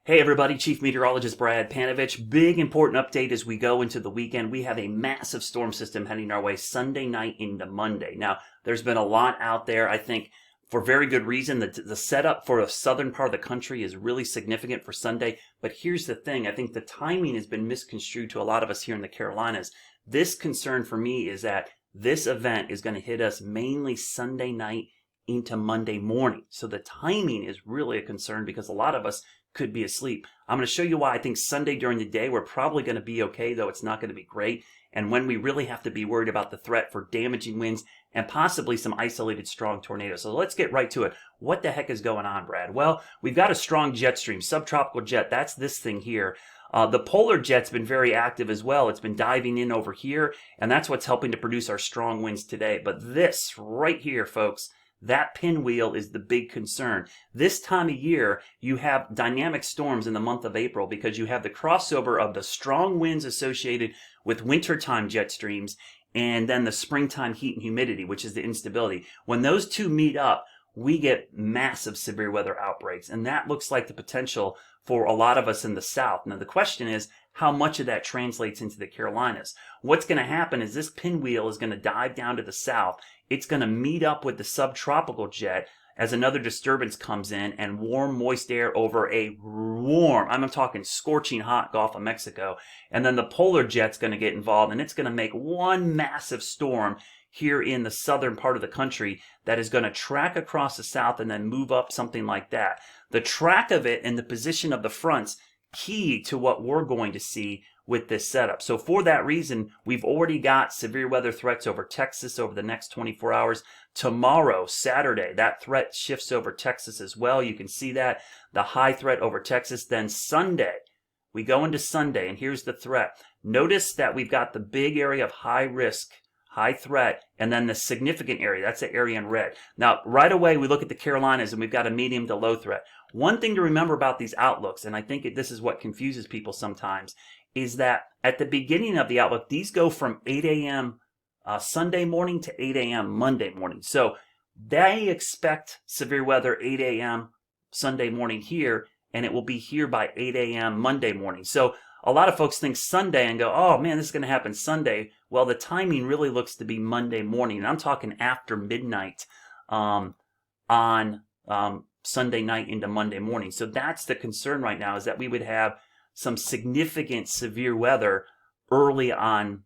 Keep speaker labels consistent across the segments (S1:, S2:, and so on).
S1: Hey everybody, Chief Meteorologist Brad Panovich. Big important update as we go into the weekend. We have a massive storm system heading our way Sunday night into Monday. Now, there's been a lot out there, I think, for very good reason. The setup for the southern part of the country is really significant for Sunday. But here's the thing. I think the timing has been misconstrued to a lot of us here in the Carolinas. This concern for me is that this event is going to hit us mainly Sunday night into Monday morning. So the timing is really a concern because a lot of us could be asleep. I'm going to show you why I think Sunday during the day we're probably going to be okay, though it's not going to be great, and when we really have to be worried about the threat for damaging winds and possibly some isolated strong tornadoes. So let's get right to it. What the heck is going on, Brad? Well, we've got a strong jet stream, subtropical jet. That's this thing here. The polar jet's been very active as well. It's been diving in over here, and that's what's helping to produce our strong winds today. But this right here, folks, that pinwheel is the big concern. This time of year, you have dynamic storms in the month of April because you have the crossover of the strong winds associated with wintertime jet streams and then the springtime heat and humidity, which is the instability. When those two meet up, we get massive severe weather outbreaks, and that looks like the potential for a lot of us in the South. Now, the question is, how much of that translates into the Carolinas? What's going to happen is this pinwheel is going to dive down to the south. It's going to meet up with the subtropical jet as another disturbance comes in and warm, moist air over a warm, I'm talking scorching hot Gulf of Mexico. And then the polar jet's going to get involved, and it's going to make one massive storm here in the southern part of the country that is going to track across the south and then move up something like that. The track of it and the position of the fronts key to what we're going to see with this setup. So for that reason, we've already got severe weather threats over Texas over the next 24 hours. Tomorrow, Saturday, that threat shifts over Texas as well. You can see that, the high threat over Texas. Then Sunday, we go into Sunday, and here's the threat. Notice that we've got the big area of high risk, high threat, and then the significant area. That's the area in red. Now, right away, we look at the Carolinas, and we've got a medium to low threat. One thing to remember about these outlooks, and I think this is what confuses people sometimes, is that at the beginning of the outlook, these go from 8 a.m. Sunday morning to 8 a.m. Monday morning. So they expect severe weather 8 a.m. Sunday morning here, and it will be here by 8 a.m. Monday morning. So a lot of folks think Sunday and go, oh man, this is going to happen Sunday. Well, the timing really looks to be Monday morning. And I'm talking after midnight on Sunday night into Monday morning. So that's the concern right now, is that we would have some significant severe weather early on,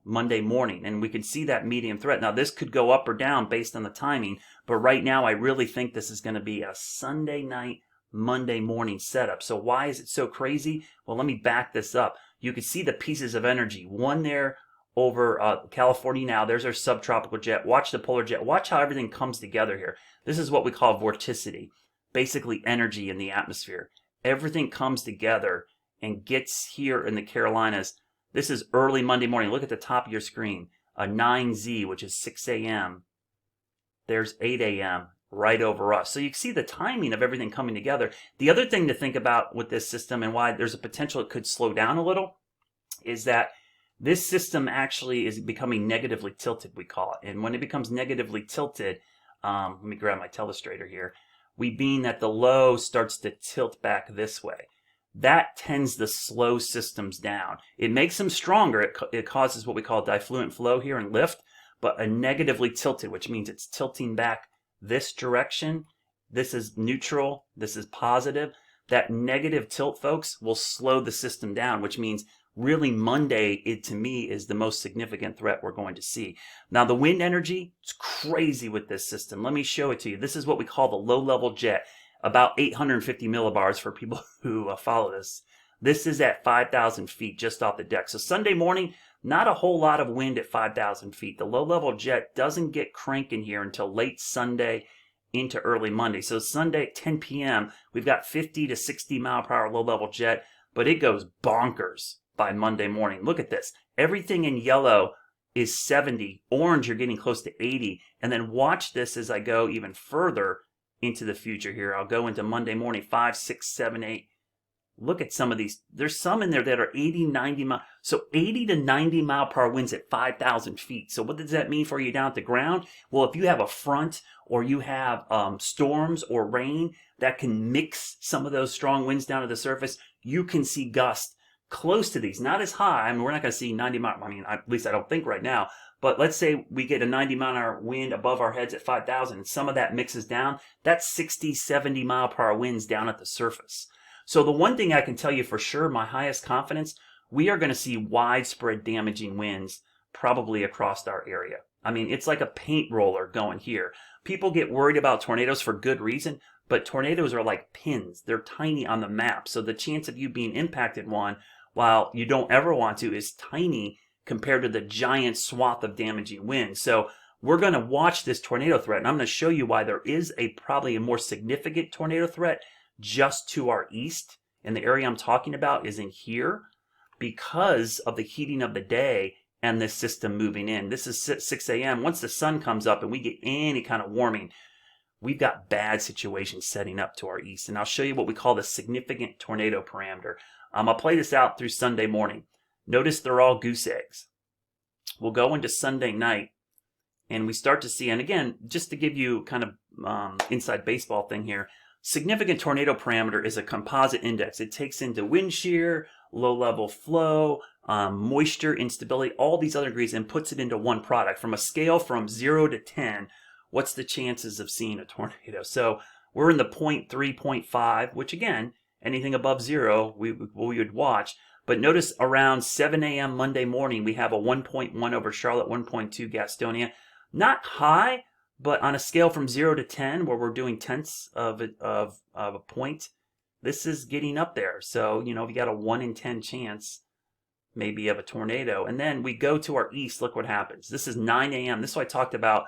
S1: Monday morning. And we can see that medium threat. Now, this could go up or down based on the timing. But right now, I really think this is going to be a Sunday night, Monday morning setup. So why is it so crazy? Well, let me back this up. You can see the pieces of energy. One there over California now. There's our subtropical jet. Watch the polar jet. Watch how everything comes together here. This is what we call vorticity, basically energy in the atmosphere. Everything comes together and gets here in the Carolinas. This is early Monday morning. Look at the top of your screen. A 9Z, which is 6 a.m. There's 8 a.m. right over us. So you can see the timing of everything coming together. The other thing to think about with this system and why there's a potential it could slow down a little is that this system actually is becoming negatively tilted, we call it. And when it becomes negatively tilted, let me grab my telestrator here, we mean that the low starts to tilt back this way. That tends to slow systems down. It makes them stronger. It causes what we call diffluent flow here and lift, but a negatively tilted, which means it's tilting back this direction. This is neutral. This is positive. That negative tilt, folks, will slow the system down, which means really Monday, to me, is the most significant threat we're going to see. Now, the wind energy, it's crazy with this system. Let me show it to you. This is what we call the low-level jet, about 850 millibars for people who follow this. This is at 5,000 feet just off the deck. So Sunday morning, not a whole lot of wind at 5,000 feet. The low-level jet doesn't get cranking here until late Sunday into early Monday. So Sunday at 10 p.m., we've got 50 to 60 mile per hour low-level jet, but it goes bonkers by Monday morning. Look at this. Everything in yellow is 70. Orange, you're getting close to 80. And then watch this as I go even further into the future here. I'll go into Monday morning, 5, 6, 7, 8. look at some of these. There's some in there that are 80, 90 miles. So 80 to 90 mile per hour winds at 5,000 feet. So what does that mean for you down at the ground? Well, if you have a front or you have storms or rain that can mix some of those strong winds down to the surface, you can see gusts close to these. Not as high. I mean, we're not going to see 90 mile. I mean, at least I don't think right now. But let's say we get a 90 mile an hour wind above our heads at 5,000 and some of that mixes down. That's 60, 70 mile per hour winds down at the surface. So the one thing I can tell you for sure, my highest confidence, we are going to see widespread damaging winds probably across our area. I mean, it's like a paint roller going here. People get worried about tornadoes for good reason, but tornadoes are like pins. They're tiny on the map. So the chance of you being impacted one, while you don't ever want to, is tiny compared to the giant swath of damaging wind. So we're going to watch this tornado threat, and I'm going to show you why there is probably a more significant tornado threat just to our east. And the area I'm talking about is in here because of the heating of the day and this system moving in. This is 6 a.m. Once the sun comes up and we get any kind of warming, we've got bad situations setting up to our east. And I'll show you what we call the significant tornado parameter. I'll play this out through Sunday morning. Notice they're all goose eggs. We'll go into Sunday night and we start to see, and again, just to give you kind of inside baseball thing here, significant tornado parameter is a composite index. It takes into wind shear, low level flow, moisture, instability, all these other degrees, and puts it into one product. From a scale from 0 to 10, what's the chances of seeing a tornado? So we're in the 0.3, 0.5, which again, anything above 0, we would watch. But notice around 7 a.m. Monday morning, we have a 1.1 over Charlotte, 1.2 Gastonia. Not high, but on a scale from 0 to 10, where we're doing tenths of a point, this is getting up there. So, you know, if you got a 1 in 10 chance, maybe of a tornado. And then we go to our east, look what happens. This is 9 a.m. This is what I talked about.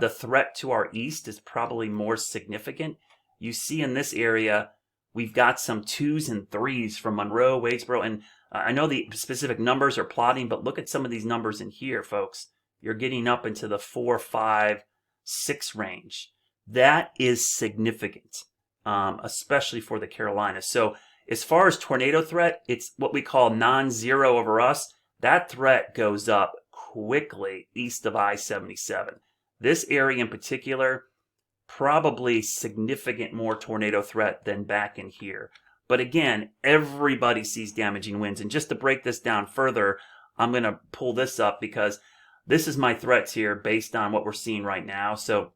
S1: The threat to our east is probably more significant. You see in this area, we've got some 2s and 3s from Monroe, Wadesboro, and I know the specific numbers are plotting, but look at some of these numbers in here, folks. You're getting up into the 4, 5, 6 range. That is significant, especially for the Carolinas. So as far as tornado threat, it's what we call non-zero over us. That threat goes up quickly east of I-77. This area in particular, probably significant more tornado threat than back in here. But again, everybody sees damaging winds. And just to break this down further, I'm going to pull this up because this is my threats here based on what we're seeing right now. So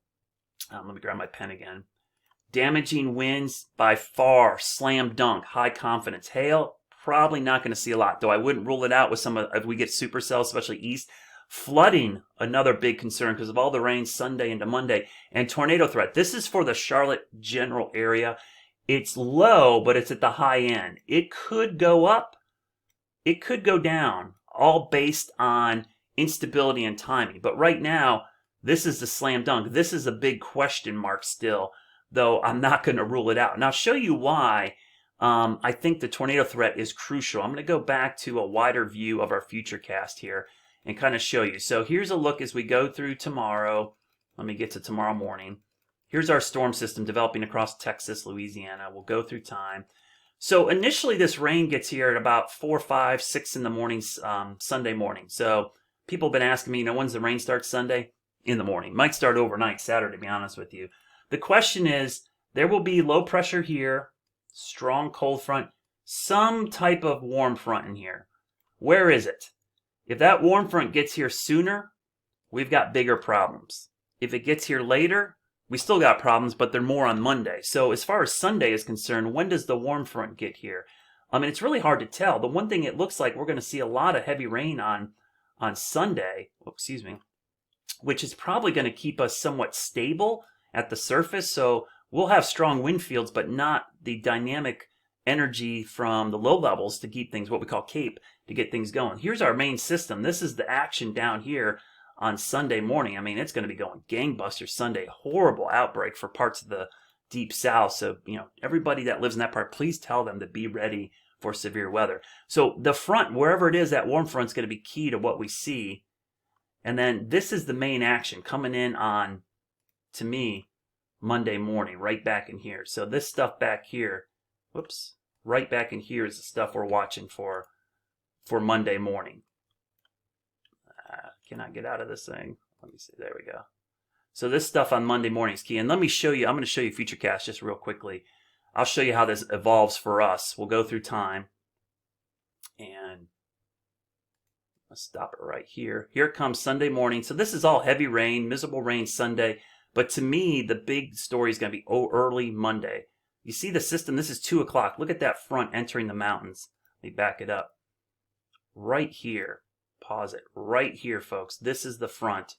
S1: let me grab my pen again. Damaging winds by far, slam dunk, high confidence. Hail, probably not going to see a lot, though I wouldn't rule it out with some of, if we get supercells, especially east. Flooding, another big concern because of all the rain Sunday into Monday. And tornado threat. This is for the Charlotte general area. It's low, but it's at the high end. It could go up. It could go down, all based on instability and timing. But right now, this is the slam dunk. This is a big question mark still, though I'm not going to rule it out. And I'll show you why I think the tornado threat is crucial. I'm going to go back to a wider view of our FUTURECAST here and kind of show you. So here's a look as we go through tomorrow. Let me get to tomorrow morning. Here's our storm system developing across Texas, Louisiana. We'll go through time. So initially this rain gets here at about 4, 5, 6 in the morning, Sunday morning. So people have been asking me, when's the rain start Sunday? In the morning. Might start overnight Saturday, to be honest with you. The question is, there will be low pressure here, strong cold front, some type of warm front in here. Where is it? If that warm front gets here sooner, we've got bigger problems. If it gets here later, we still got problems, but they're more on Monday. So as far as Sunday is concerned, when does the warm front get here? I mean, it's really hard to tell. The one thing it looks like we're going to see a lot of heavy rain on Sunday, which is probably going to keep us somewhat stable at the surface. So we'll have strong wind fields, but not the dynamic energy from the low levels to keep things, what we call CAPE, to get things going. Here's our main system. This is the action down here on Sunday morning. I mean, it's going to be going gangbusters Sunday. Horrible outbreak for parts of the deep south. So, everybody that lives in that part, please tell them to be ready for severe weather. So the front, wherever it is, that warm front is going to be key to what we see. And then this is the main action coming in on, to me, Monday morning, right back in here. So this stuff back here, right back in here is the stuff we're watching for Monday morning. Can I get out of this thing? Let me see. There we go. So this stuff on Monday morning is key. And let me show you, I'm going to show you FutureCast just real quickly. I'll show you how this evolves for us. We'll go through time. And let's stop it right here. Here comes Sunday morning. So this is all heavy rain, miserable rain Sunday. But to me, the big story is going to be early Monday. You see the system, this is 2 o'clock. Look at that front entering the mountains. Let me back it up. Right here. Pause it. Right here, folks. This is the front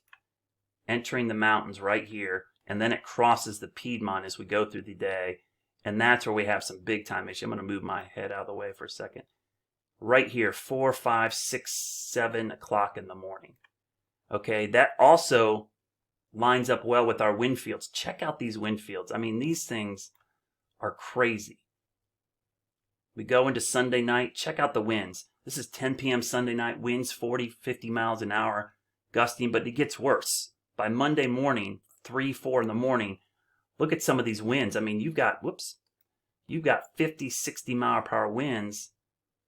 S1: entering the mountains right here. And then it crosses the Piedmont as we go through the day. And that's where we have some big time issues. I'm going to move my head out of the way for a second. Right here, 4, 5, 6, 7 o'clock in the morning. Okay, that also lines up well with our wind fields. Check out these wind fields. I mean, these things are crazy. We go into Sunday night. Check out the winds. This is 10 p.m. Sunday night. Winds 40, 50 miles an hour, gusting, but it gets worse. By Monday morning, 3, 4 in the morning, look at some of these winds. I mean, you've got 50, 60 mile per hour winds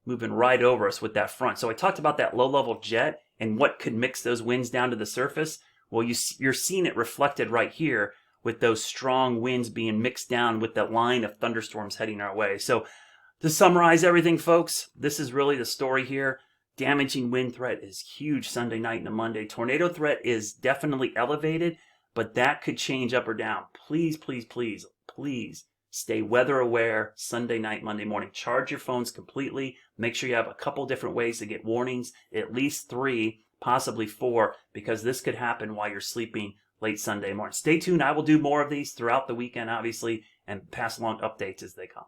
S1: moving right over us with that front. So I talked about that low-level jet and what could mix those winds down to the surface. Well, you're seeing it reflected right here with those strong winds being mixed down with that line of thunderstorms heading our way. So to summarize everything, folks, this is really the story here. Damaging wind threat is huge Sunday night into Monday. Tornado threat is definitely elevated, but that could change up or down. Please, please, please, please stay weather aware Sunday night, Monday morning. Charge your phones completely. Make sure you have a couple different ways to get warnings, at least 3, possibly 4, because this could happen while you're sleeping late Sunday morning. Stay tuned. I will do more of these throughout the weekend, obviously, and pass along updates as they come.